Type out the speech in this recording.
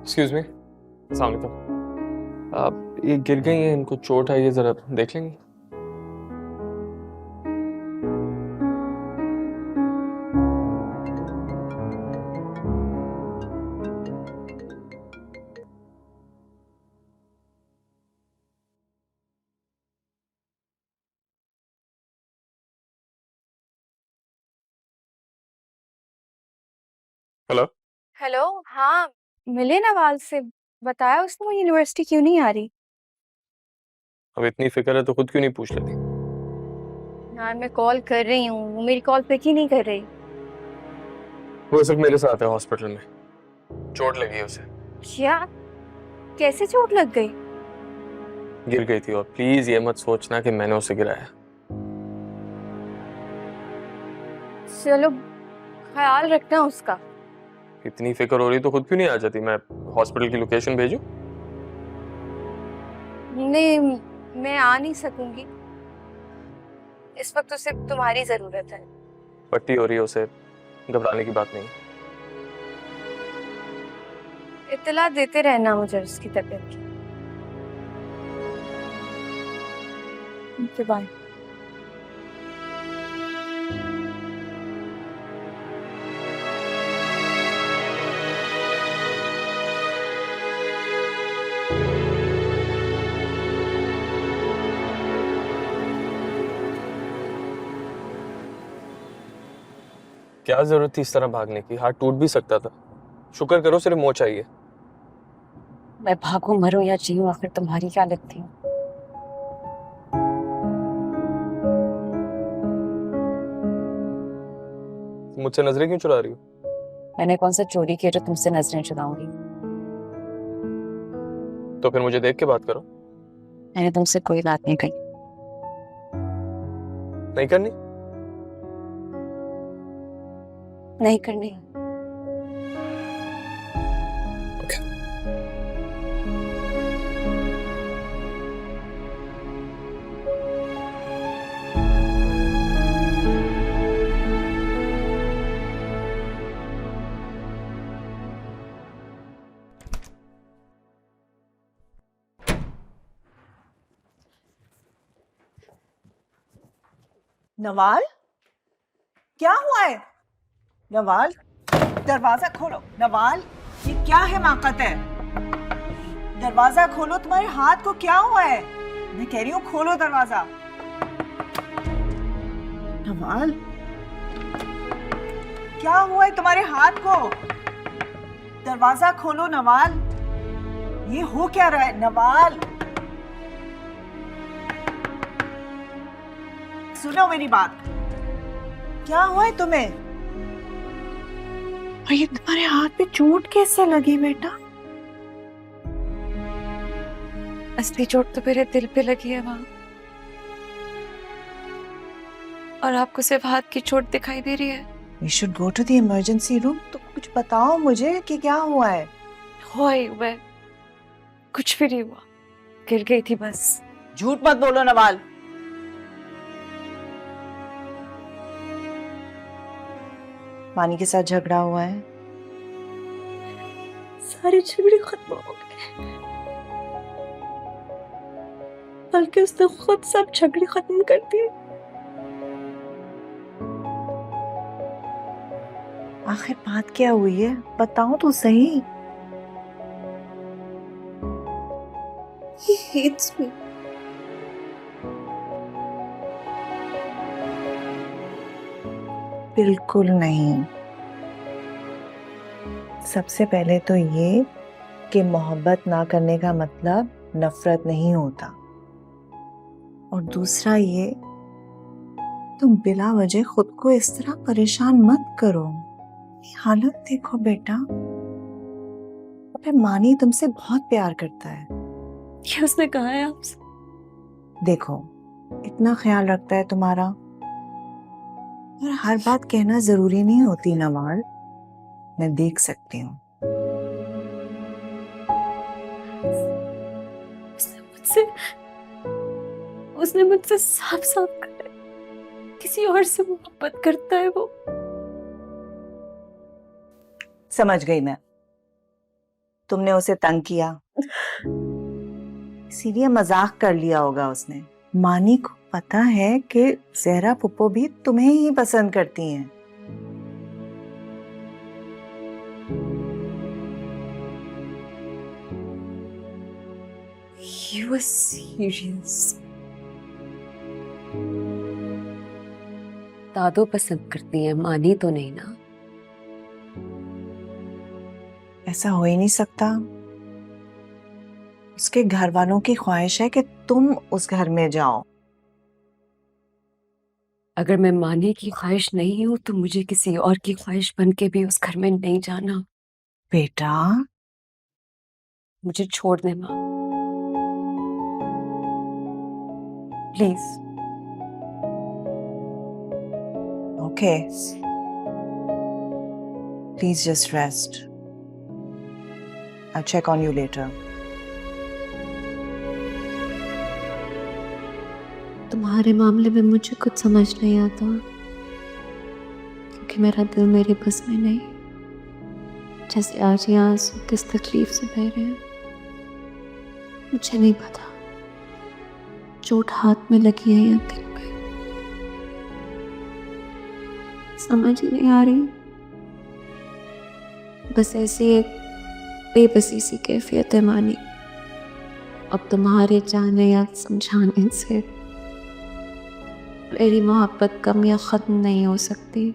Excuse me, अस्सलाम वालेकुम। आप ये गिर गई हैं, इनको चोट आई है, जरा देख लेंगे? हेलो। हेलो। हाँ, मिले नवाल से। बताया उसने वो यूनिवर्सिटी क्यों नहीं आ रही। अब इतनी फिक्र है तो खुद क्यों नहीं पूछ लेती? यार मैं कॉल कर रही हूँ, वो मेरी कॉल पिक ही नहीं कर रही। वो इस वक्त मेरे साथ है हॉस्पिटल में, चोट लगी है उसे। क्या? कैसे चोट लग गई? गिर गई थी, और प्लीज ये मत सोचना कि मैंने उसे गिराया। चलो, ख्याल रखना उसका। इतनी फिक्र हो रही तो खुद क्यों नहीं आ जाती? मैं हॉस्पिटल की लोकेशन भेजूं? नहीं, मैं आ नहीं सकूंगी। इस वक्त उसे तुम्हारी जरूरत है। पट्टी हो रही है उसे, घबराने की बात नहीं है। इत्तला देते रहना मुझे उसकी तबीयत की। Okay, bye. क्या जरूरत थी इस तरह भागने की? हाथ टूट भी सकता था। शुक्र करो सिर्फ मोच आई है। मैं भागूं मरूं या जीऊं, आखिर तुम्हारी क्या लगती हूँ। मुझसे नजरें क्यों चुरा रही हो? मैंने कौन सा चोरी किया जो तुमसे नजरें चुराऊंगी। तो फिर मुझे देख के बात करो। मैंने तुमसे कोई बात नहीं कही। नहीं करनी? नहीं करनी। नवाल, क्या हुआ है? नवाल, दरवाजा खोलो। नवाल, ये क्या है माकत है? दरवाजा खोलो, तुम्हारे हाथ को क्या हुआ है? मैं कह रही हूँ खोलो दरवाजा। नवाल, क्या हुआ है तुम्हारे हाथ को? दरवाजा खोलो नवाल। ये हो क्या रहा है नवाल? सुनो मेरी बात, क्या हुआ है तुम्हें? और ये तुम्हारे हाथ पे चोट कैसे लगी बेटा? असली चोट तो मेरे दिल पे लगी है वहां, और आपको सिर्फ हाथ की चोट दिखाई दे रही है। You should go to the emergency room। तो कुछ बताओ मुझे कि क्या हुआ है? मैं कुछ भी नहीं हुआ, गिर गई थी बस। झूठ मत बोलो नवाल। मानी के साथ झगड़ा हुआ है? सारे झगड़े खत्म हो गए, बल्कि उसने खुद सब झगड़े खत्म कर दिए। आखिर बात क्या हुई है, बताओ तो सही। He hates me। बिल्कुल नहीं। सबसे पहले तो ये कि मोहब्बत ना करने का मतलब नफरत नहीं होता, और दूसरा ये, तुम बिला वजह खुद को इस तरह परेशान मत करो। हालत देखो बेटा। अबे मानी तुमसे बहुत प्यार करता है। क्या उसने कहा है आपसे? देखो, इतना ख्याल रखता है तुम्हारा, और हर बात कहना जरूरी नहीं होती नवाल। मैं देख सकती हूँ। उसने मुझसे उसने मुझसे साफ साफ कहा है, किसी और से मोहब्बत करता है वो। समझ गई मैं। तुमने उसे तंग किया, इसीलिए मजाक कर लिया होगा उसने। मानी को पता है कि जहरा पुप्पो भी तुम्हें ही पसंद करती हैं। You were serious? दादो पसंद करती है, मानी तो नहीं ना? ऐसा हो ही नहीं सकता। उसके घर वालों की ख्वाहिश है कि तुम उस घर में जाओ। अगर मैं मानी की ख्वाहिश नहीं हूं तो मुझे किसी और की ख्वाहिश बन के भी उस घर में नहीं जाना। बेटा, मुझे छोड़ दे माँ, please. Okay, please just rest. I'll check on you later. तुम्हारे मामले में मुझे कुछ समझ नहीं आता, क्योंकि मेरा दिल मेरे बस में नहीं। जैसे आज ये आंसू किस तकलीफ से बह रहे हैं, मुझे नहीं पता चोट हाथ में लगी है या दिल पे, समझ ही नहीं आ रही। बस ऐसी एक बेबसी सी कैफियत है मानी। अब तुम्हारे जाने या समझाने से मेरी मोहब्बत कम या खत्म नहीं हो सकती।